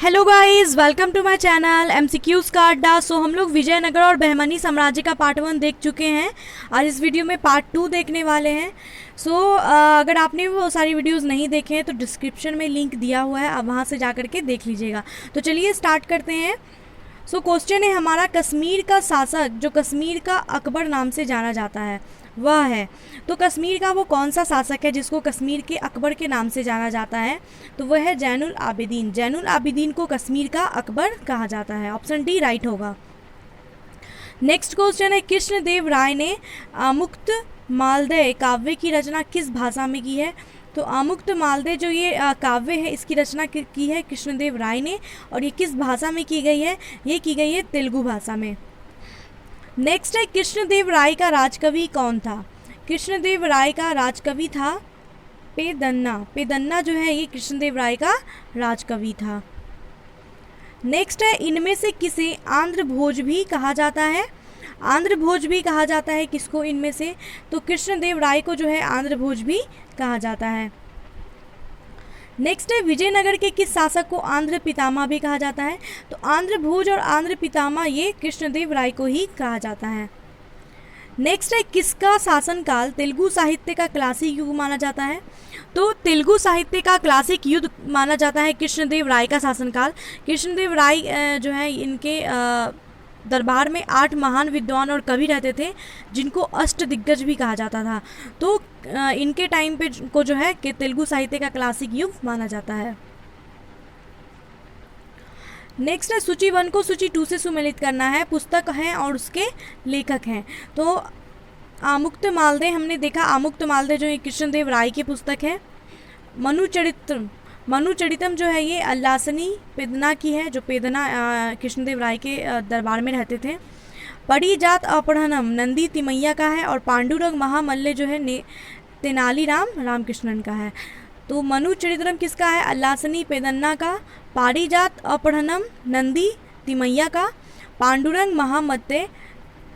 Hello guys, welcome to my channel MCQs का अड्डा। सो हम लोग विजयनगर और बहमनी साम्राज्य का पार्ट 1 देख चुके हैं। आज इस वीडियो में पार्ट 2 देखने वाले हैं। अगर आपने वो सारी वीडियोस नहीं देखे हैं तो डिस्क्रिप्शन में लिंक दिया हुआ है, आप वहाँ से जा करके देख लीजिएगा। तो चलिए स्टार्ट करते हैं। क्वेश्चन है हमारा, कश्मीर का शासक जो कश्मीर का अकबर नाम से जाना जाता है वह है। तो कश्मीर का वो कौन सा शासक है जिसको कश्मीर के अकबर के नाम से जाना जाता है? तो वह है जैनुल आबिदीन। जैनुल आबिदीन को कश्मीर का अकबर कहा जाता है। ऑप्शन डी राइट होगा। नेक्स्ट क्वेश्चन है, कृष्णदेव राय ने आमुक्तमाल्यद काव्य की रचना किस भाषा में की है? तो आमुक्तमाल्यद जो ये काव्य है इसकी रचना की है कृष्णदेव राय ने, और ये किस भाषा में की गई है? ये की गई है तेलुगु भाषा में। नेक्स्ट है, कृष्णदेव राय का राजकवि कौन था? कृष्णदेव राय का राजकवि था पेदन्ना। पेदन्ना जो है ये कृष्णदेव राय का राजकवि था। नेक्स्ट है, इनमें से किसे आंध्र भोज भी कहा जाता है? आंध्र भोज भी कहा जाता है किसको इनमें से? तो कृष्णदेव राय को जो है आंध्र भोज भी कहा जाता है। नेक्स्ट है, विजयनगर के किस शासक को आंध्र पितामह भी कहा जाता है? तो आंध्र भोज और आंध्र पितामह ये कृष्णदेव राय को ही कहा जाता है। नेक्स्ट है, किसका शासनकाल तेलुगु साहित्य का क्लासिक युग माना जाता है? तो तेलुगु साहित्य का क्लासिक युग माना जाता है कृष्णदेव राय का शासनकाल। कृष्णदेव राय जो है इनके दरबार में 8 महान विद्वान और कवि रहते थे जिनको अष्टदिग्गज भी कहा जाता था। तो इनके टाइम पे को जो है कि तेलुगु साहित्य का क्लासिक युग माना जाता है। नेक्स्ट है, सूची 1 को सूची 2 से सुमेलित करना है। पुस्तक है और उसके लेखक हैं। तो आमुक्तमाल्यद हमने देखा, आमुक्तमाल्यद जो ये कृष्णदेव राय की पुस्तक है। मनुचरितम जो है ये अल्लासनी पेदना की है, जो पेदना कृष्णदेव राय के दरबार में रहते थे। परिजात अपहरणम नंदी तिमैया का है, और पांडुरंग महामल्य जो है तेनालीराम रामकृष्णन का है। तो मनुचरित्रम किसका है? अल्लासनी पेदन्ना का। पारिजात अपहरणम नंदी तिमैया का। पांडुरंग महामल्य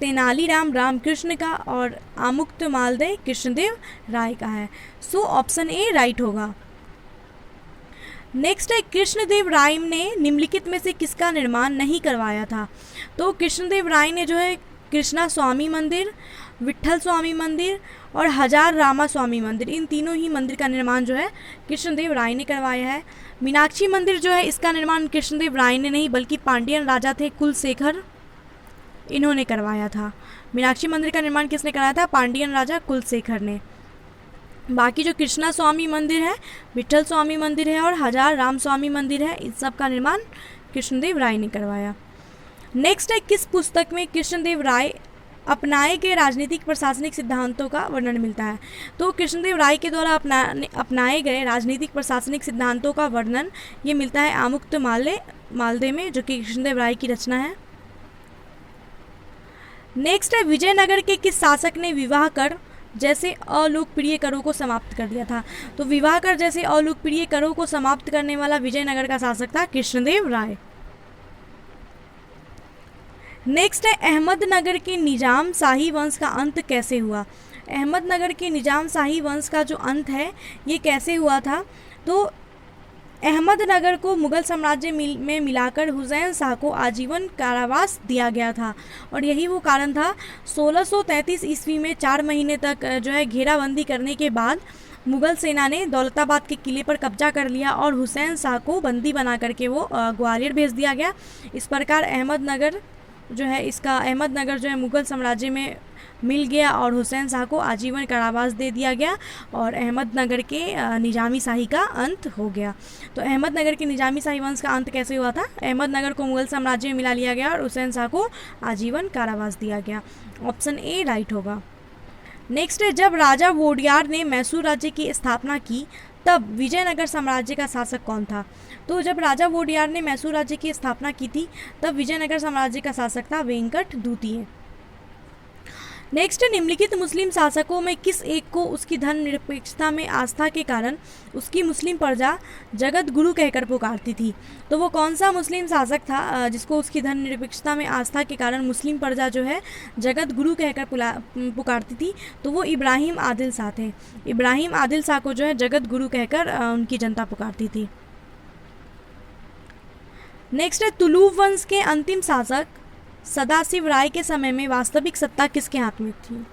तेनालीराम रामकृष्ण का। और आमुक्तमाल्यद कृष्णदेव राय का है। सो ऑप्शन ए राइट होगा। नेक्स्ट है, कृष्णदेव राय ने निम्नलिखित में से किसका निर्माण नहीं करवाया था? तो कृष्णदेव राय ने जो है कृष्णा स्वामी मंदिर, विट्ठल स्वामी मंदिर और हजार रामा स्वामी मंदिर, इन तीनों ही मंदिर का निर्माण जो है कृष्णदेव राय ने करवाया है। मीनाक्षी मंदिर जो है इसका निर्माण कृष्णदेव राय ने नहीं बल्कि पांड्यन राजा थे कुलशेखर, इन्होंने करवाया था। मीनाक्षी मंदिर का निर्माण किसने कराया था? पांड्यन राजा कुलशेखर ने। बाकी जो कृष्णा स्वामी मंदिर है, विट्ठल स्वामी मंदिर है और हजार राम स्वामी मंदिर है, इन सब का निर्माण कृष्णदेव राय ने करवाया। नेक्स्ट है, किस पुस्तक में कृष्णदेव राय अपनाए गए राजनीतिक प्रशासनिक सिद्धांतों का वर्णन मिलता है? तो कृष्णदेव राय के द्वारा अपनाए गए राजनीतिक प्रशासनिक सिद्धांतों का वर्णन ये मिलता है आमुक्तमाल्यद में, जो कि कृष्णदेव राय की रचना है। नेक्स्ट है, विजयनगर के किस शासक ने विवाह कर जैसे अलोकप्रिय करों को समाप्त कर दिया था? तो विवाह कर जैसे अलोकप्रिय करों को समाप्त करने वाला विजयनगर का शासक था कृष्णदेव राय। नेक्स्ट है, अहमदनगर के निजाम शाही वंश का अंत कैसे हुआ? अहमदनगर के निजाम शाही वंश का जो अंत है ये कैसे हुआ था? तो अहमदनगर को मुगल साम्राज्य में मिलाकर हुसैन शाह को आजीवन कारावास दिया गया था, और यही वो कारण था। 1633 ईस्वी में 4 महीने तक जो है घेराबंदी करने के बाद मुगल सेना ने दौलताबाद के किले पर कब्जा कर लिया और हुसैन शाह को बंदी बना करके वो ग्वालियर भेज दिया गया। इस प्रकार अहमदनगर जो है मुगल साम्राज्य में मिल गया और हुसैन शाह को आजीवन कारावास दे दिया गया, और अहमदनगर के निजामी शाही का अंत हो गया। तो अहमदनगर के निजामी शाही वंश का अंत कैसे हुआ था? अहमदनगर को मुगल साम्राज्य में मिला लिया गया और हुसैन शाह को आजीवन कारावास दिया गया। ऑप्शन ए राइट होगा। नेक्स्ट है, जब राजा वोडियार ने मैसूर राज्य की स्थापना की तब विजयनगर साम्राज्य का शासक कौन था? तो जब राजा वोडियार ने मैसूर राज्य की स्थापना की थी तब विजयनगर साम्राज्य का शासक था वेंकट द्वितीय। नेक्स्ट, निम्नलिखित मुस्लिम शासकों में किस एक को उसकी धर्मनिरपेक्षता में आस्था के कारण उसकी मुस्लिम प्रजा जगत गुरु कहकर पुकारती थी? तो वो कौन सा मुस्लिम शासक था जिसको उसकी धर्मनिरपेक्षता में आस्था के कारण मुस्लिम प्रजा जो है जगत गुरु कहकर पुकारती थी? तो वो इब्राहिम आदिल शाह थे। इब्राहिम आदिल शाह को जो है जगत गुरु कहकर उनकी जनता पुकारती थी। नेक्स्ट है तुलु वंश के अंतिम शासक सदाशिव राय के समय में वास्तविक सत्ता किसके हाथ में थी?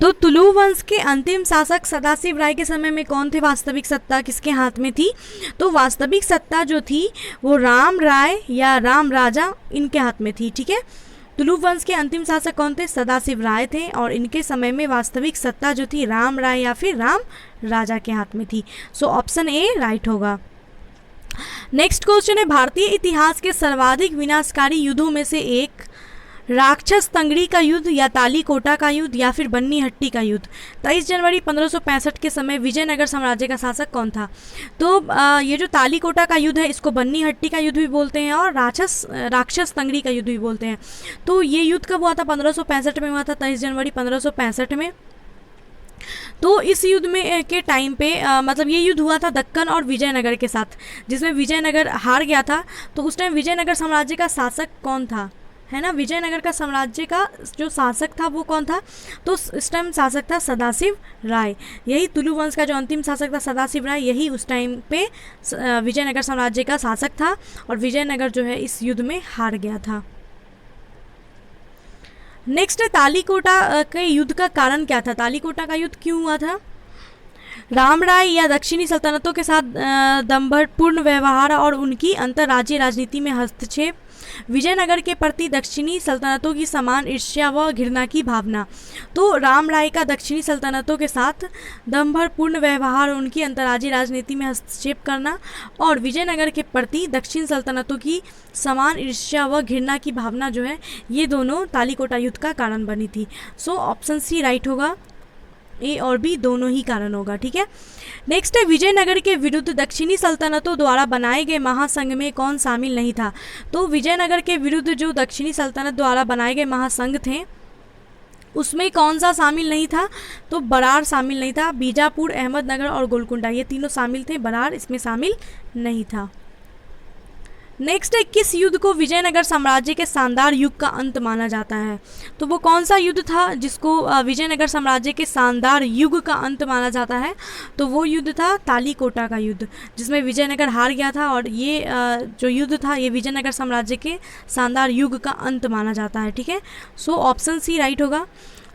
तो तुलु वंश के अंतिम शासक सदाशिव राय के समय में कौन थे? वास्तविक सत्ता किसके हाथ में थी? तो वास्तविक सत्ता जो थी वो राम राय या राम राजा इनके हाथ में थी। ठीक है, तुलु वंश के अंतिम शासक कौन थे? सदाशिव राय थे, और इनके समय में वास्तविक सत्ता जो थी राम राय या फिर राम राजा के हाथ में थी। सो ऑप्शन ए राइट होगा। नेक्स्ट क्वेश्चन है, भारतीय इतिहास के सर्वाधिक विनाशकारी युद्धों में से एक राक्षस तंगड़ी का युद्ध या तालीकोटा का युद्ध या फिर बन्नी हट्टी का युद्ध। 23 जनवरी 1565 के समय विजयनगर साम्राज्य का शासक कौन था? तो ये जो तालीकोटा का युद्ध है इसको बन्नी हट्टी का युद्ध भी बोलते हैं और राक्षस तंगड़ी का युद्ध भी बोलते हैं। तो ये युद्ध कब हुआ था? 1565 में हुआ था, 23 जनवरी 1565 में। तो इस युद्ध में के टाइम पे मतलब ये युद्ध हुआ था दक्कन और विजयनगर के साथ, जिसमें विजयनगर हार गया था। तो उस टाइम विजयनगर साम्राज्य का शासक कौन था? है ना, विजयनगर का साम्राज्य का जो शासक था वो कौन था? तो इस टाइम शासक था सदाशिव राय। यही तुलु वंश का जो अंतिम शासक था सदाशिव राय, यही उस टाइम पे विजयनगर साम्राज्य का शासक था, और विजयनगर जो है इस युद्ध में हार गया था। नेक्स्ट है, तालीकोटा के युद्ध का कारण क्या था? तालीकोटा का युद्ध क्यों हुआ था? राम राय या दक्षिणी सल्तनतों के साथ दंभपूर्ण व्यवहार और उनकी अंतर्राज्यीय राजनीति में हस्तक्षेप, विजयनगर के प्रति दक्षिणी सल्तनतों की समान ईर्ष्या व घृणा की भावना। तो राम राय का दक्षिणी सल्तनतों के साथ दंभपूर्ण व्यवहार और उनकी अंतर्राज्यीय राजनीति में हस्तक्षेप करना, और विजयनगर के प्रति दक्षिण सल्तनतों की समान ईर्ष्या व घृणा की भावना जो है ये दोनों तालीकोटा युद्ध का कारण बनी थी। सो ऑप्शन सी राइट होगा, ए और बी दोनों ही कारण होगा। ठीक है, नेक्स्ट है, विजयनगर के विरुद्ध दक्षिणी सल्तनतों द्वारा बनाए गए महासंघ में कौन शामिल नहीं था? तो विजयनगर के विरुद्ध जो दक्षिणी सल्तनत द्वारा बनाए गए महासंघ थे उसमें कौन सा शामिल नहीं था? तो बरार शामिल नहीं था। बीजापुर, अहमदनगर और गोलकुंडा ये तीनों शामिल थे, बरार इसमें शामिल नहीं था। नेक्स्ट है, किस युद्ध को विजयनगर साम्राज्य के शानदार युग का अंत माना जाता है? तो वो कौन सा युद्ध था जिसको विजयनगर साम्राज्य के शानदार युग का अंत माना जाता है? तो वो युद्ध था तालीकोटा का युद्ध, जिसमें विजयनगर हार गया था, और ये जो युद्ध था ये विजयनगर साम्राज्य के शानदार युग का अंत माना जाता है। ठीक है, सो ऑप्शन सी राइट होगा।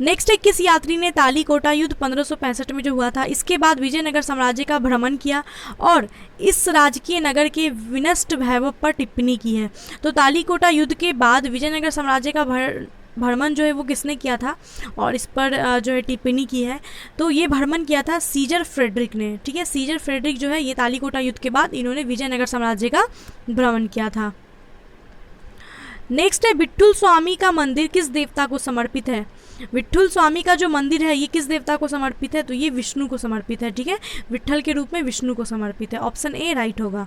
नेक्स्ट है, किस यात्री ने तालीकोटा युद्ध 1565 में जो हुआ था इसके बाद विजयनगर साम्राज्य का भ्रमण किया और इस राजकीय नगर के विनष्ट वैभव पर टिप्पणी की है? तो तालीकोटा युद्ध के बाद विजयनगर साम्राज्य का भ्रमण जो है वो किसने किया था और इस पर जो है टिप्पणी की है? तो ये भ्रमण किया था सीजर फ्रेडरिक ने। ठीक है, सीजर फ्रेडरिक जो है ये तालीकोटा युद्ध के बाद इन्होंने विजयनगर साम्राज्य का भ्रमण किया था। नेक्स्ट है, विट्ठल स्वामी का मंदिर किस देवता को समर्पित है? विट्ठल स्वामी का जो मंदिर है ये किस देवता को समर्पित है? तो ये विष्णु को समर्पित है। ठीक है, विट्ठल के रूप में विष्णु को समर्पित है। ऑप्शन ए राइट होगा।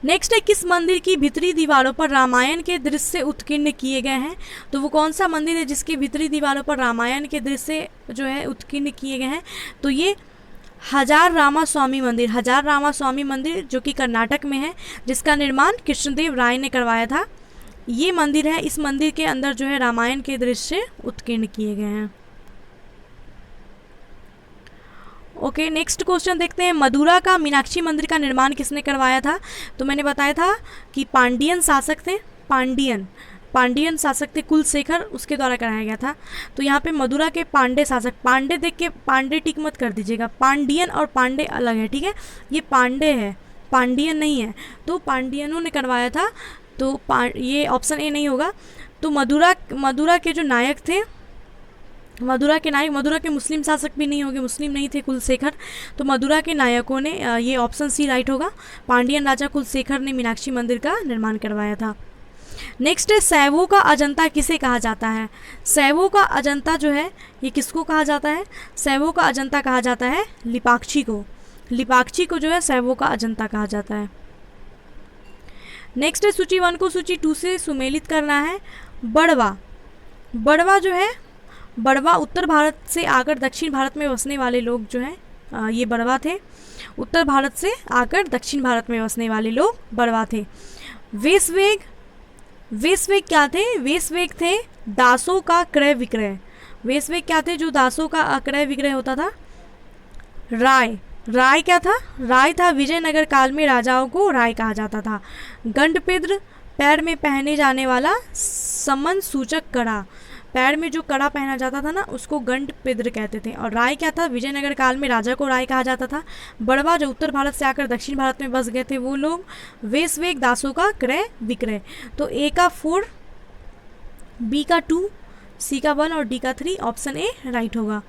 नेक्स्ट है, किस मंदिर की भीतरी दीवारों पर रामायण के दृश्य उत्कीर्ण किए गए हैं? तो वो कौन सा मंदिर है जिसके भीतरी दीवारों पर रामायण के दृश्य जो है उत्कीर्ण किए गए हैं? तो ये हजार रामा स्वामी मंदिर, हजार रामा स्वामी मंदिर जो कि कर्नाटक में है, जिसका निर्माण कृष्णदेव राय ने करवाया था। ये मंदिर है, इस मंदिर के अंदर जो है रामायण के दृश्य उत्कीर्ण किए गए हैं। ओके, नेक्स्ट क्वेश्चन देखते हैं, मदुरा का मीनाक्षी मंदिर का निर्माण किसने करवाया था? तो मैंने बताया था कि पांडियन शासक थे, पांडियन शासक थे कुलशेखर, उसके द्वारा कराया गया था। तो यहाँ पे मदुरा के पांडे शासक, पांडे देख के पांडे टिक मत कर दीजिएगा, पांडियन और पांडे अलग है। ठीक है, ये पांडे है, पांडियन नहीं है। तो पांडियनों ने करवाया था, तो ये ऑप्शन ए नहीं होगा। तो मदुरा के जो नायक थे, मदुरा के मुस्लिम शासक भी नहीं होंगे, मुस्लिम नहीं थे कुलशेखर। तो मदुरा के नायकों ने, ये ऑप्शन सी राइट होगा, पांडियन राजा कुलशेखर ने मीनाक्षी मंदिर का निर्माण करवाया था। नेक्स्ट है, शैवों का अजंता किसे कहा जाता है? शैवों का अजंता जो है ये किसको कहा जाता है? शैवों का अजंता कहा जाता है लिपाक्षी को। लिपाक्षी को जो है शैवों का अजंता कहा जाता है। नेक्स्ट है, सूची 1 को सूची 2 से सुमेलित करना है। बड़वा जो है, बड़वा उत्तर भारत से आकर दक्षिण भारत में बसने वाले लोग जो हैं ये बड़वा थे। उत्तर भारत से आकर दक्षिण भारत में बसने वाले लोग बड़वा थे। वेशवेग क्या थे? वेशवेग थे दासों का क्रय विक्रय। वेशवेग क्या थे? जो दासों का क्रय विक्रय होता था। राय क्या था? राय था विजयनगर काल में राजाओं को राय कहा जाता था। गंडपिद्र, पैर में पहने जाने वाला सम्मान सूचक कड़ा, पैर में जो कड़ा पहना जाता था ना उसको गंडपिद्र कहते थे। और राय क्या था? विजयनगर काल में राजा को राय कहा जाता था। बड़वा, जो उत्तर भारत से आकर दक्षिण भारत में बस गए थे वो लोग। वेशवेग, दासों का क्रय विक्रय। तो ए का 4, बी का 2, सी का 1 और डी का 3, ऑप्शन ए राइट होगा।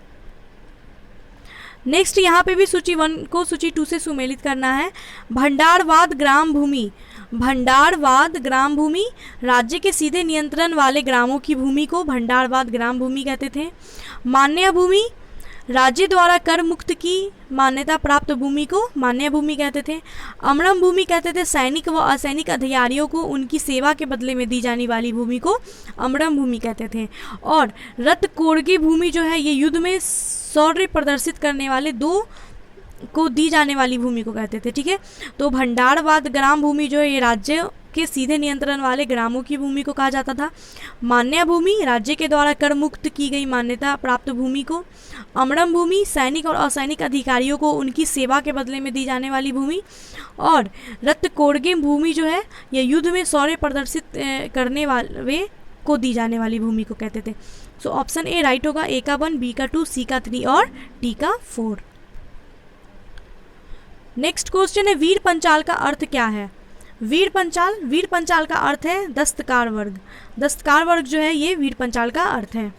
नेक्स्ट यहाँ पे भी सूची 1 को सूची 2 से सुमेलित करना है। भंडारवाद ग्राम भूमि, भंडारवाद ग्राम भूमि, राज्य के सीधे नियंत्रण वाले ग्रामों की भूमि को भंडारवाद ग्राम भूमि कहते थे। मान्य भूमि, राज्य द्वारा कर मुक्त की मान्यता प्राप्त भूमि को मान्य भूमि कहते थे। अमरम भूमि कहते थे सैनिक व असैनिक अधिकारियों को उनकी सेवा के बदले में दी जाने वाली भूमि को अमरम भूमि कहते थे। और रत्कोर्गी भूमि जो है ये युद्ध में शौर्य प्रदर्शित करने वाले 2 को दी जाने वाली भूमि को कहते थे। ठीक है, तो भंडारवाद ग्राम भूमि जो है ये राज्य के सीधे नियंत्रण वाले ग्रामों की भूमि को कहा जाता था। मान्य भूमि, राज्य के द्वारा कर मुक्त की गई मान्यता प्राप्त भूमि को। अमरम भूमि, सैनिक और असैनिक अधिकारियों को उनकी सेवा के बदले में दी जाने वाली भूमि। और रत्कोर्गी भूमि जो है ये युद्ध में शौर्य प्रदर्शित करने वाले को दी जाने वाली भूमि को कहते थे। सो ऑप्शन ए राइट होगा। ए का 1, बी का 2, सी का 3 और डी का 4। नेक्स्ट क्वेश्चन है वीर पंचाल का अर्थ क्या है? वीर पंचाल का अर्थ है दस्तकार वर्ग। दस्तकार वर्ग जो है ये वीर पंचाल का अर्थ है।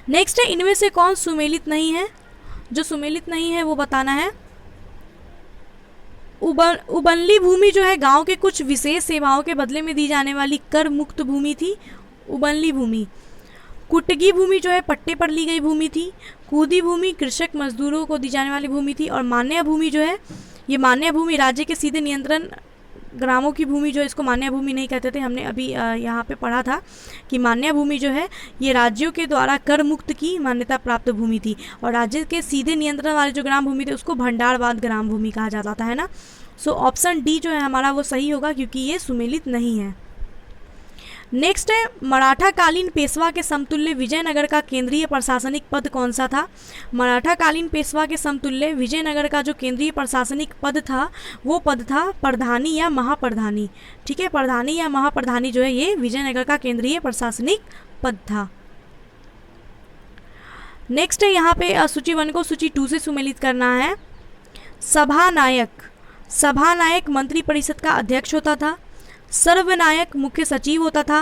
नेक्स्ट है इनमें से कौन सुमेलित नहीं है? जो सुमेलित नहीं है वो बताना है। उबनली भूमि जो है गांव के कुछ विशेष सेवाओं के बदले में दी जाने वाली कर मुक्त भूमि थी, उबनली भूमि। कुटगी भूमि जो है पट्टे पर ली गई भूमि थी। कूदी भूमि कृषक मजदूरों को दी जाने वाली भूमि थी। और मान्य भूमि जो है ये मान्य भूमि राज्य के सीधे नियंत्रण ग्रामों की भूमि जो है इसको मान्य भूमि नहीं कहते थे। हमने अभी यहाँ पे पढ़ा था कि मान्य भूमि जो है ये राज्यों के द्वारा कर मुक्त की मान्यता प्राप्त भूमि थी। और राज्य के सीधे नियंत्रण वाले जो ग्राम भूमि थे उसको भंडारवाद ग्राम भूमि कहा जाता था, है ना। सो ऑप्शन डी जो है हमारा वो सही होगा क्योंकि ये सुमेलित नहीं है। नेक्स्ट है मराठा कालीन पेशवा के समतुल्य विजयनगर का केंद्रीय प्रशासनिक पद कौन सा था? मराठा कालीन पेशवा के समतुल्य विजयनगर का जो केंद्रीय प्रशासनिक पद था वो पद था प्रधानी या महाप्रधानी। ठीक है, प्रधानी या महाप्रधानी जो है ये विजयनगर का केंद्रीय प्रशासनिक पद था। नेक्स्ट है यहाँ पे सूची 1 को सूची 2 से सुमेलित करना है। सभानायक मंत्री परिषद का अध्यक्ष होता था। सर्वनायक मुख्य सचिव होता था।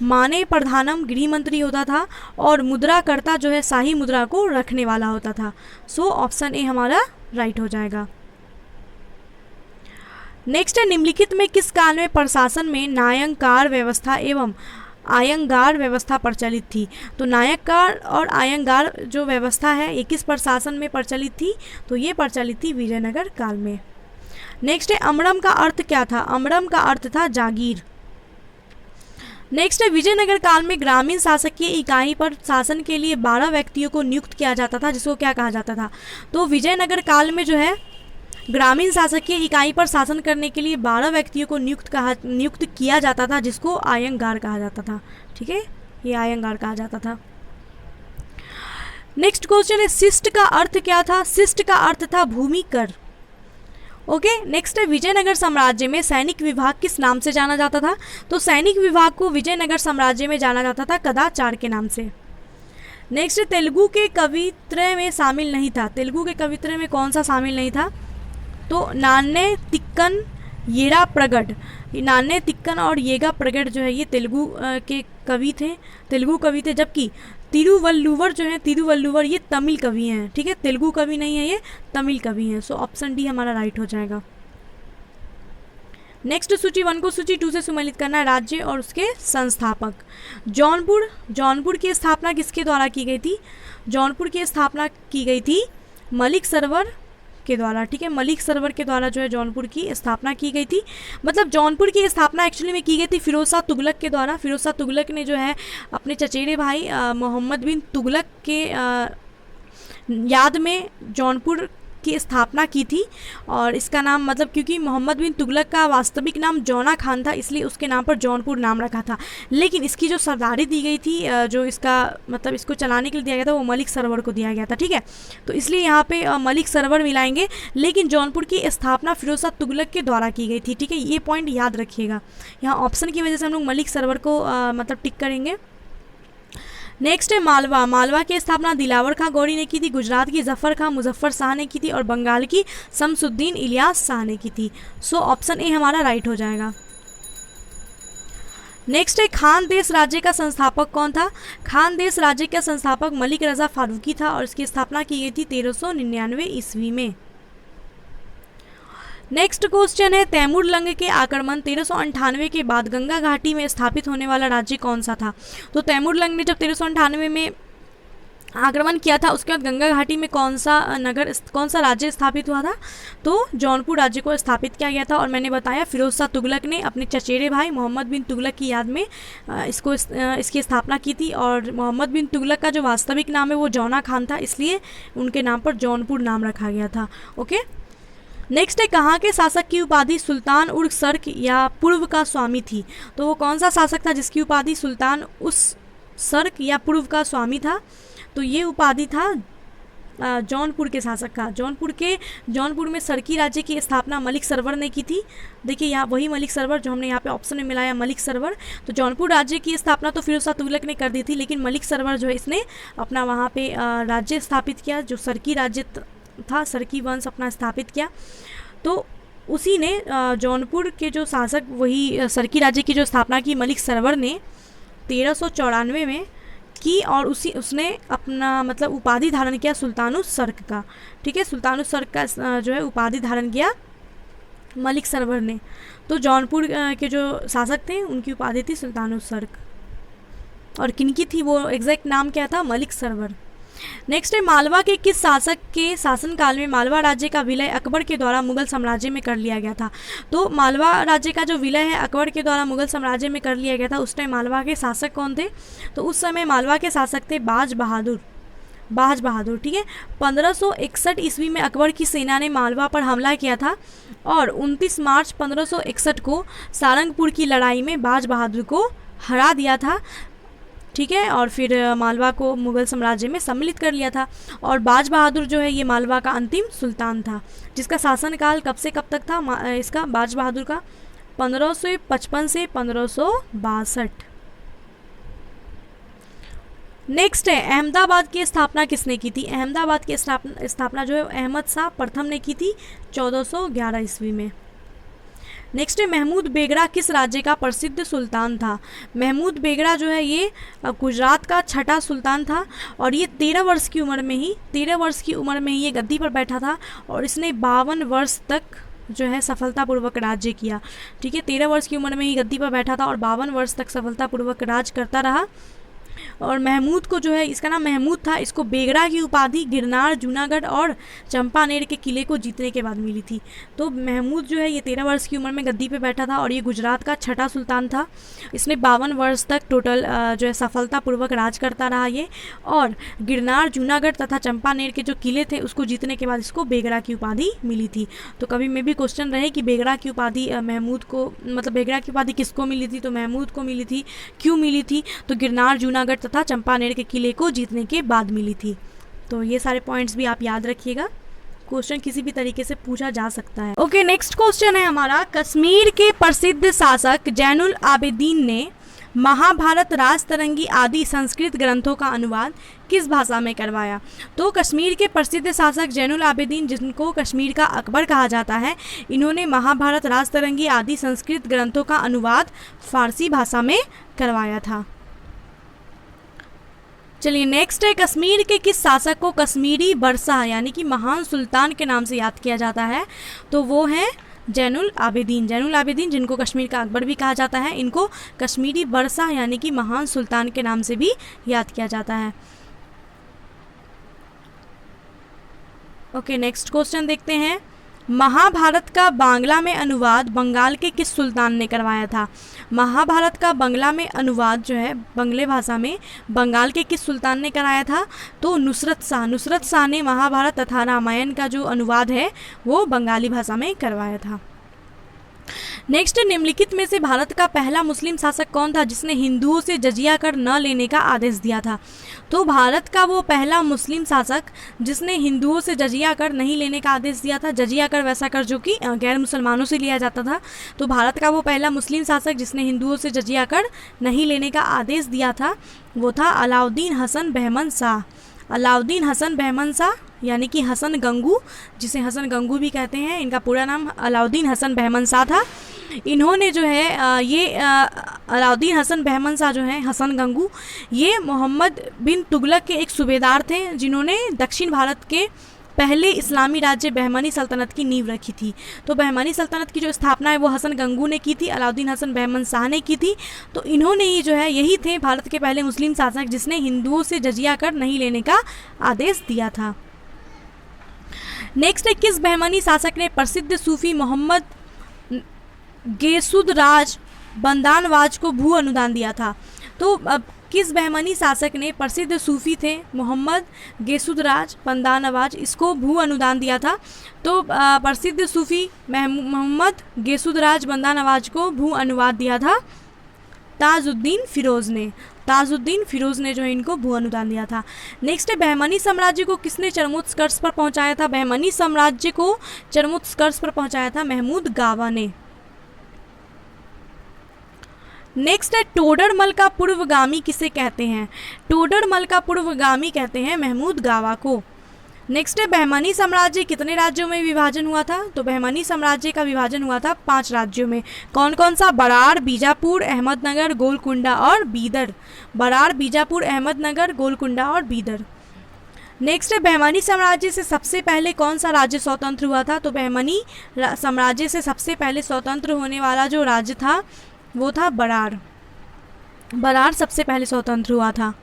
माने प्रधानम गृह मंत्री होता था। और मुद्राकर्ता जो है शाही मुद्रा को रखने वाला होता था। सो ऑप्शन ए हमारा राइट हो जाएगा। नेक्स्ट है निम्नलिखित में किस काल में प्रशासन में नायंकार व्यवस्था एवं आयंगार व्यवस्था प्रचलित थी? तो नायककार और आयंगार जो व्यवस्था है ये किस प्रशासन में प्रचलित थी? तो ये प्रचलित थी विजयनगर काल में। नेक्स्ट है अमरम का अर्थ क्या था? अमरम का अर्थ था जागीर। नेक्स्ट है विजयनगर काल में ग्रामीण शासकीय इकाई पर शासन के लिए 12 व्यक्तियों को नियुक्त किया जाता था जिसको क्या कहा जाता था? तो विजयनगर काल में जो है ग्रामीण शासकीय इकाई पर शासन करने के लिए 12 व्यक्तियों को नियुक्त किया जाता था जिसको आयंगार कहा जाता था। ठीक है, ये आयंगार कहा जाता था। नेक्स्ट क्वेश्चन है शिष्ट का अर्थ क्या था? शिष्ट का अर्थ था भूमि कर। ओके, नेक्स्ट है विजयनगर साम्राज्य में सैनिक विभाग किस नाम से जाना जाता था? तो सैनिक विभाग को विजयनगर साम्राज्य में जाना जाता था कदाचार के नाम से। नेक्स्ट तेलुगु के कवित्रय में शामिल नहीं था। तेलुगु के कवित्रय में कौन सा शामिल नहीं था? तो नान्य तिक्कन येरा प्रगट। नान्य तिक्कन और येगा प्रगट जो है ये तेलुगु के कवि थे, तेलुगु कवि थे। जबकि तिरुवल्लुवर जो है तिरुवल्लुवर ये तमिल कवि हैं। ठीक है, तेलुगु कवि नहीं है, ये तमिल कवि हैं। सो ऑप्शन डी हमारा राइट हो जाएगा। नेक्स्ट सूची 1 को सूची 2 से सुमेलित करना है। राज्य और उसके संस्थापक। जौनपुर की स्थापना किसके द्वारा की गई थी? जौनपुर की स्थापना की गई थी मलिक सरवर के द्वारा। ठीक है, मलिक सरवर के द्वारा जो है जौनपुर की स्थापना की गई थी। मतलब जौनपुर की स्थापना एक्चुअली में की गई थी फिरोज शाह तुगलक के द्वारा। फिरोज शाह तुगलक ने जो है अपने चचेरे भाई मोहम्मद बिन तुगलक के याद में जौनपुर की स्थापना की थी। और इसका नाम मतलब क्योंकि मोहम्मद बिन तुगलक का वास्तविक नाम जौना खान था, इसलिए उसके नाम पर जौनपुर नाम रखा था। लेकिन इसकी जो सरदारी दी गई थी, जो इसका मतलब इसको चलाने के लिए दिया गया था, वो मलिक सरवर को दिया गया था। ठीक है, तो इसलिए यहाँ पे मलिक सरवर मिलाएंगे। लेकिन जौनपुर की स्थापना फिरोज शाह तुगलक के द्वारा की गई थी। ठीक है, ये पॉइंट याद रखिएगा। यहाँ ऑप्शन की वजह से हम लोग मलिक सरवर को मतलब टिक करेंगे। नेक्स्ट है मालवा। मालवा की स्थापना दिलावर खां गौरी ने की थी। गुजरात की जफ़र खां मुजफ्फर शाह ने की थी और बंगाल की शमसुद्दीन इलियास शाह ने की थी। सो ऑप्शन ए हमारा राइट हो जाएगा। नेक्स्ट है खानदेश राज्य का संस्थापक कौन था। खानदेश राज्य का संस्थापक मलिक रजा फारूकी था और इसकी स्थापना की गई थी 1399 ईस्वी में। नेक्स्ट क्वेश्चन है तैमूर लंग के आक्रमण 1398 के बाद गंगा घाटी में स्थापित होने वाला राज्य कौन सा था। तो तैमूर लंग ने जब 1398 में आक्रमण किया था, उसके बाद गंगा घाटी में कौन सा राज्य स्थापित हुआ था। तो जौनपुर राज्य को स्थापित किया गया था। और मैंने बताया फिरोज शाह तुगलक ने अपने चचेरे भाई मोहम्मद बिन तुगलक की याद में इसकी स्थापना की थी। और मोहम्मद बिन तुगलक का जो वास्तविक नाम है वो जौना खान था, इसलिए उनके नाम पर जौनपुर नाम रखा गया था। ओके, नेक्स्ट है कहाँ के शासक की उपाधि सुल्तान उर्ग सर्क या पूर्व का स्वामी थी। तो वो कौन सा शासक था जिसकी उपाधि सुल्तान उस सर्क या पूर्व का स्वामी था। तो ये उपाधि था जौनपुर के शासक का। जौनपुर में सरकी राज्य की स्थापना मलिक सरवर ने की थी। देखिए यहाँ वही मलिक सरवर जो हमने यहाँ पे ऑप्शन में मिलाया, मलिक सरवर। तो जौनपुर राज्य की स्थापना तो फिरोज शाह तुगलक ने कर दी थी, लेकिन मलिक सरवर जो है इसने अपना वहाँ पे राज्य स्थापित किया, जो सरकी राज्य था, सरकी वंश अपना स्थापित किया। तो उसी ने जौनपुर के जो शासक वही सरकी राज्य की जो स्थापना की मलिक सरवर ने 1394 में की और उसने अपना मतलब उपाधि धारण किया सुल्तानुस सर्क का। ठीक है, सुल्तानुस सर्क का जो है उपाधि धारण किया मलिक सरवर ने। तो जौनपुर के जो शासक थे उनकी उपाधि थी सुल्तानुस सर्क। और किनकी थी वो एग्जैक्ट नाम क्या था, मलिक सरवर। नेक्स्ट है मालवा के किस शासक के शासनकाल में मालवा राज्य का विलय अकबर के द्वारा मुगल साम्राज्य में कर लिया गया था। तो मालवा राज्य का जो विलय है अकबर के द्वारा मुगल साम्राज्य में कर लिया गया था। उस टाइम मालवा के शासक कौन थे। तो उस समय मालवा के शासक थे बाज बहादुर। ठीक है, 1561 ईस्वी में अकबर की सेना ने मालवा पर हमला किया था और 29 मार्च 1561 को सारंगपुर की लड़ाई में बाज बहादुर को हरा दिया था। ठीक है, और फिर मालवा को मुगल साम्राज्य में सम्मिलित कर लिया था। और बाज बहादुर जो है ये मालवा का अंतिम सुल्तान था, जिसका शासनकाल कब से कब तक था इसका बाज बहादुर का 1555 से 1562। नेक्स्ट है अहमदाबाद की स्थापना किसने की थी। अहमदाबाद की स्थापना जो है अहमद शाह प्रथम ने की थी 1411 ईस्वी में। नेक्स्ट है महमूद बेगड़ा किस राज्य का प्रसिद्ध सुल्तान था। महमूद बेगड़ा जो है ये गुजरात का छठा सुल्तान था और ये 13 वर्ष की उम्र में ही ये गद्दी पर बैठा था और इसने 52 वर्ष तक जो है सफलतापूर्वक राज्य किया। ठीक है, 13 वर्ष की उम्र में ही गद्दी पर बैठा था और 52 वर्ष तक सफलतापूर्वक राज करता रहा। और महमूद को जो है इसका नाम महमूद था, इसको बेगड़ा की उपाधि गिरनार, जूनागढ़ और चंपानेर के किले को जीतने के बाद मिली थी। तो महमूद जो है ये 13 वर्ष की उम्र में गद्दी पे बैठा था और ये गुजरात का छठा सुल्तान था। इसने 52 वर्ष तक टोटल जो है सफलतापूर्वक राज करता रहा ये। और गिरनार, जूनागढ़ तथा चंपानेर के जो किले थे उसको जीतने के बाद इसको बेगड़ा की उपाधि मिली थी। तो कभी में भी क्वेश्चन रहे कि बेगड़ा की उपाधि महमूद को मतलब बेगड़ा की उपाधि किसको मिली थी, तो महमूद को मिली थी। क्यों मिली थी, तो गिरनार, जूनागढ़ तथा चंपानेर के किले को जीतने के बाद मिली थी। तो ये सारे पॉइंट्स भी आप याद रखिएगा, क्वेश्चन किसी भी तरीके से पूछा जा सकता है। ओके, नेक्स्ट क्वेश्चन है हमारा कश्मीर के प्रसिद्ध शासक जैनुल आबिदीन ने महाभारत, राजतरंगी आदि संस्कृत ग्रंथों का अनुवाद किस भाषा में करवाया। तो कश्मीर के प्रसिद्ध शासक जैनुल आबिदीन, जिनको कश्मीर का अकबर कहा जाता है, इन्होंने महाभारत, राजतरंगी आदि संस्कृत ग्रंथों का अनुवाद फारसी भाषा में करवाया था। चलिए नेक्स्ट है कश्मीर के किस शासक को कश्मीरी बादशाह यानी कि महान सुल्तान के नाम से याद किया जाता है। तो वो हैं जैनुल आबिदीन जिनको कश्मीर का अकबर भी कहा जाता है, इनको कश्मीरी बादशाह यानी कि महान सुल्तान के नाम से भी याद किया जाता है। ओके, नेक्स्ट क्वेश्चन देखते हैं। महाभारत का बांग्ला में अनुवाद बंगाल के किस सुल्तान ने करवाया था? महाभारत का बांग्ला में अनुवाद जो है बंगले भाषा में बंगाल के किस सुल्तान ने कराया था? तो नुसरत शाह। नुसरत शाह ने महाभारत तथा रामायण का जो अनुवाद है वो बंगाली भाषा में करवाया था। नेक्स्ट, निम्नलिखित में से भारत का पहला मुस्लिम शासक कौन था जिसने हिंदुओं से जजिया कर न लेने का आदेश दिया था? तो भारत का वो पहला मुस्लिम शासक जिसने हिंदुओं से जजिया कर नहीं लेने का आदेश दिया था। जजिया कर वैसा कर जो कि गैर मुसलमानों से लिया जाता था। तो भारत का वो पहला मुस्लिम शासक जिसने हिंदुओं से जजिया कर नहीं लेने का आदेश दिया था वो था अलाउद्दीन हसन बहमन शाह। अलाउद्दीन हसन बहमन शाह यानी कि हसन गंगू, जिसे हसन गंगू भी कहते हैं, इनका पूरा नाम अलाउद्दीन हसन बहमन शाह था। इन्होंने जो है अलाउद्दीन हसन बहमन शाह जो है हसन गंगू, ये मोहम्मद बिन तुगलक के एक सूबेदार थे जिन्होंने दक्षिण भारत के पहले इस्लामी राज्य बहमनी सल्तनत की नींव रखी थी। तो बहमनी सल्तनत की जो स्थापना है वो हसन गंगू ने की थी, अलाउद्दीन हसन बहमन शाह ने की थी। तो इन्होंने ही जो है यही थे भारत के पहले मुस्लिम शासक जिसने हिंदुओं से जजिया कर नहीं लेने का आदेश दिया था। नेक्स्ट है, किस बहमनी शासक ने प्रसिद्ध सूफी मोहम्मद गेसुदराज बंदानवाज को भू अनुदान दिया था? तो अब किस बहमनी शासक ने प्रसिद्ध सूफी थे मोहम्मद गेसुदराज बंदानवाज, इसको भू अनुदान दिया था? तो प्रसिद्ध सूफी मोहम्मद गेसुदराज बंदानवाज को भू अनुवाद दिया था ताजुद्दीन फिरोज़ ने। ताजुद्दीन फिरोज़ ने जो है इनको भू अनुदान दिया था। नेक्स्ट है, बहमनी साम्राज्य को किसने चरमोत्कर्ष पर पहुंचाया था? बहमनी साम्राज्य को चरमोत्कर्ष पर पहुंचाया था महमूद गावा ने। नेक्स्ट है, टोडरमल का पूर्वगामी किसे कहते हैं? टोडरमल का पूर्वगामी कहते हैं महमूद गावा को। नेक्स्ट है, बहमनी साम्राज्य कितने राज्यों में विभाजन हुआ था? तो बहमनी साम्राज्य का विभाजन हुआ था 5 राज्यों में। कौन कौन सा? बरार, बीजापुर, अहमदनगर, गोलकुंडा और बीदर। बरार, बीजापुर, अहमदनगर, गोलकुंडा और बीदर। नेक्स्ट है, बहमनी साम्राज्य से सबसे पहले कौन सा राज्य स्वतंत्र हुआ था? तो बहमनी साम्राज्य से सबसे पहले स्वतंत्र होने वाला जो राज्य था वो था बरार। बरार सबसे पहले स्वतंत्र हुआ था।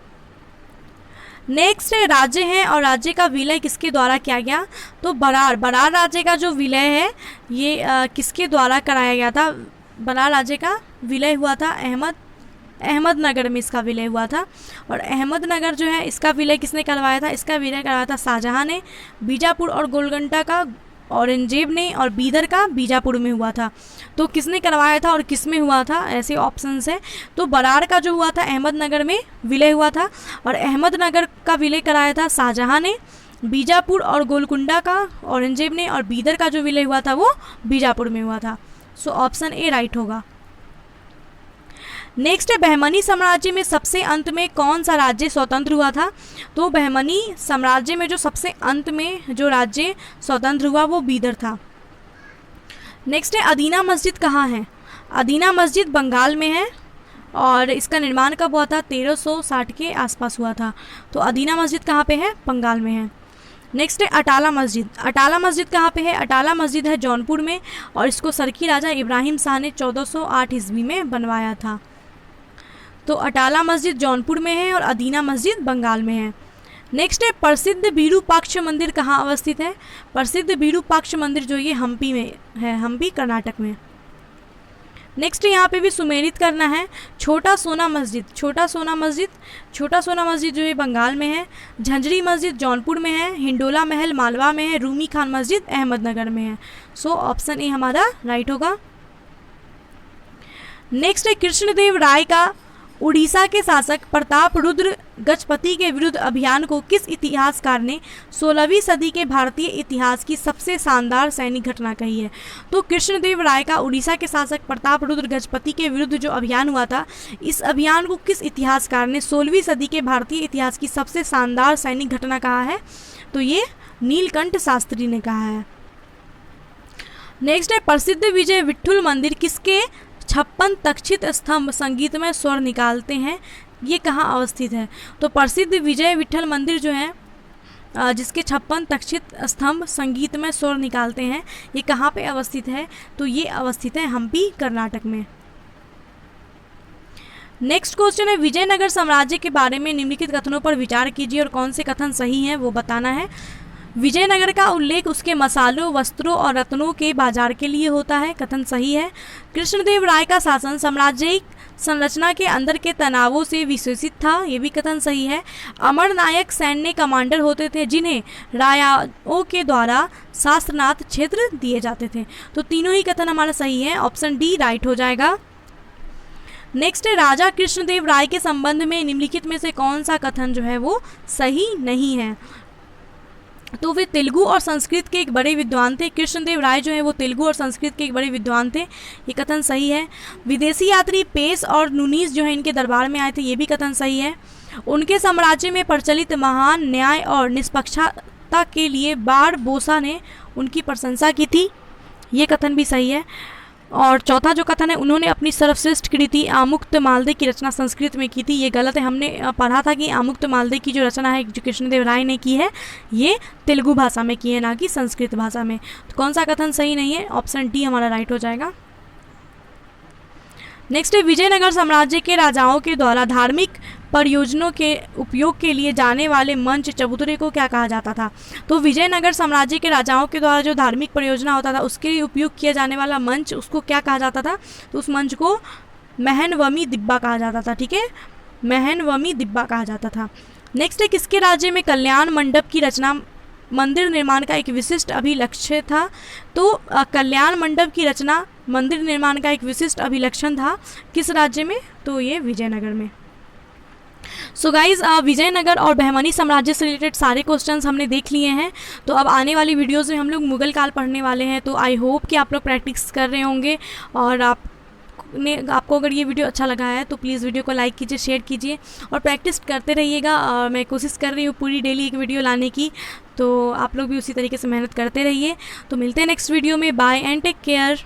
नेक्स्ट राज्य है और राज्य का विलय किसके द्वारा किया गया? तो बरार राज्य का जो विलय है ये किसके द्वारा कराया गया था? बरार राज्य का विलय हुआ था अहमदनगर में इसका विलय हुआ था। और अहमदनगर जो है इसका विलय किसने करवाया था? इसका विलय करवाया था शाहजहां ने। बीजापुर और गोलकुंडा का औरंगजेब ने और बीदर का बीजापुर में हुआ था। तो किसने करवाया था और किस में हुआ था? ऐसे ऑप्शंस है। तो बरार का जो हुआ था अहमदनगर में विलय हुआ था और अहमदनगर का विलय कराया था शाहजहां ने। बीजापुर और गोलकुंडा का औरंगजेब ने और बीदर का जो विलय हुआ था वो बीजापुर में हुआ था। सो ऑप्शन ए राइट होगा। नेक्स्ट है, बहमनी साम्राज्य में सबसे अंत में कौन सा राज्य स्वतंत्र हुआ था? तो बहमनी साम्राज्य में जो सबसे अंत में जो राज्य स्वतंत्र हुआ वो बीदर था। नेक्स्ट है, अदीना मस्जिद कहाँ है? अदीना मस्जिद बंगाल में है और इसका निर्माण कब हुआ था? 1360 के आसपास हुआ था। तो अदीना मस्जिद कहाँ पे है? बंगाल में है। नेक्स्ट है, अटाला मस्जिद। अटाला मस्जिद कहाँ पे है? अटाला मस्जिद है जौनपुर में और इसको सरकी राजा इब्राहिम शाह ने 1408 ईस्वी में बनवाया था। तो अटाला मस्जिद जौनपुर में है और अदीना मस्जिद बंगाल में है। नेक्स्ट है, प्रसिद्ध विरूपाक्ष मंदिर कहाँ अवस्थित है? प्रसिद्ध विरूपाक्ष मंदिर जो ये हम्पी में है, हम्पी कर्नाटक में। नेक्स्ट यहाँ पे भी सुमेलित करना है। छोटा सोना मस्जिद जो है बंगाल में है। झंझरी मस्जिद जौनपुर में है। हिंडोला महल मालवा में है। रूमी खान मस्जिद अहमदनगर में है। सो ऑप्शन ए हमारा राइट होगा। नेक्स्ट है, कृष्णदेव राय का उड़ीसा के शासक प्रताप रुद्र गजपति के विरुद्ध अभियान को किस इतिहासकार ने 16वीं सदी के भारतीय इतिहास की सबसे शानदार सैनिक घटना कही है? तो कृष्णदेव राय का उड़ीसा के शासक प्रताप रुद्र गजपति के विरुद्ध जो अभियान हुआ था, इस अभियान को किस इतिहासकार ने 16वीं सदी के भारतीय इतिहास की सबसे शानदार सैनिक घटना कहा है? तो ये नीलकंठ शास्त्री ने कहा है। नेक्स्ट है, प्रसिद्ध विजय विठ्ठल मंदिर किसके 56 तक्षित स्तंभ संगीतमय स्वर निकालते हैं, ये कहाँ अवस्थित है? तो प्रसिद्ध विजय विठ्ठल मंदिर जो है जिसके 56 तक्षित स्तंभ संगीतमय स्वर निकालते हैं, ये कहाँ पे अवस्थित है? तो ये अवस्थित है हम्पी कर्नाटक में। नेक्स्ट क्वेश्चन है, विजयनगर साम्राज्य के बारे में निम्नलिखित कथनों पर विचार कीजिए और कौन से कथन सही हैं वो बताना है। विजयनगर का उल्लेख उसके मसालों, वस्त्रों और रत्नों के बाजार के लिए होता है, कथन सही है। कृष्णदेव राय का शासन साम्राज्यिक संरचना के अंदर के तनावों से विशेषित था, ये भी कथन सही है। अमर नायक सैन्य कमांडर होते थे जिन्हें राजाओं के द्वारा शास्त्रनाथ क्षेत्र दिए जाते थे। तो तीनों ही कथन हमारा सही है, ऑप्शन डी राइट हो जाएगा। नेक्स्ट है, राजा कृष्णदेव राय के संबंध में निम्नलिखित में से कौन सा कथन जो है वो सही नहीं है। तो वे तेलुगु और संस्कृत के एक बड़े विद्वान थे। कृष्णदेव राय जो है वो तेलुगु और संस्कृत के एक बड़े विद्वान थे, ये कथन सही है। विदेशी यात्री पेश और नुनीस जो है इनके दरबार में आए थे, ये भी कथन सही है। उनके साम्राज्य में प्रचलित महान न्याय और निष्पक्षता के लिए बारबोसा ने उनकी प्रशंसा की थी, ये कथन भी सही है। और चौथा जो कथन है, उन्होंने अपनी सर्वश्रेष्ठ कृति आमुक्त मालदे की रचना संस्कृत में की थी, ये गलत है। हमने पढ़ा था कि आमुक्त मालदे की जो रचना है जो कृष्णदेव राय ने की है ये तेलुगु भाषा में की है, ना कि संस्कृत भाषा में। तो कौन सा कथन सही नहीं है, ऑप्शन डी हमारा राइट हो जाएगा। नेक्स्ट है, विजयनगर साम्राज्य के राजाओं के द्वारा धार्मिक परियोजनों के उपयोग के लिए जाने वाले मंच चबूतरे को क्या कहा जाता था। तो विजयनगर साम्राज्य के राजाओं के द्वारा जो धार्मिक परियोजना होता था उसके लिए उपयोग किया जाने वाला मंच, उसको क्या कहा जाता था, तो उस मंच को महनवमी दिब्बा कहा जाता था, ठीक है, महनवमी दिब्बा कहा जाता था। नेक्स्ट है, किसके राज्य में कल्याण मंडप की रचना मंदिर निर्माण का एक विशिष्ट अभिलक्ष्य था। तो कल्याण मंडप की रचना मंदिर निर्माण का एक विशिष्ट अभिलक्षण था, किस राज्य में, तो ये विजयनगर में। सो गाइज, विजयनगर और बहमनी साम्राज्य से रिलेटेड सारे क्वेश्चंस हमने देख लिए हैं। तो अब आने वाली वीडियोस में हम लोग मुगल काल पढ़ने वाले हैं। तो आई होप कि आप लोग प्रैक्टिस कर रहे होंगे, और आपको अगर ये वीडियो अच्छा लगा है तो प्लीज़ वीडियो को लाइक कीजिए, शेयर कीजिए और प्रैक्टिस करते रहिएगा। और मैं कोशिश कर रही हूँ पूरी डेली एक वीडियो लाने की, तो आप लोग भी उसी तरीके से मेहनत करते रहिए। तो मिलते हैं नेक्स्ट वीडियो में, बाय एंड टेक केयर।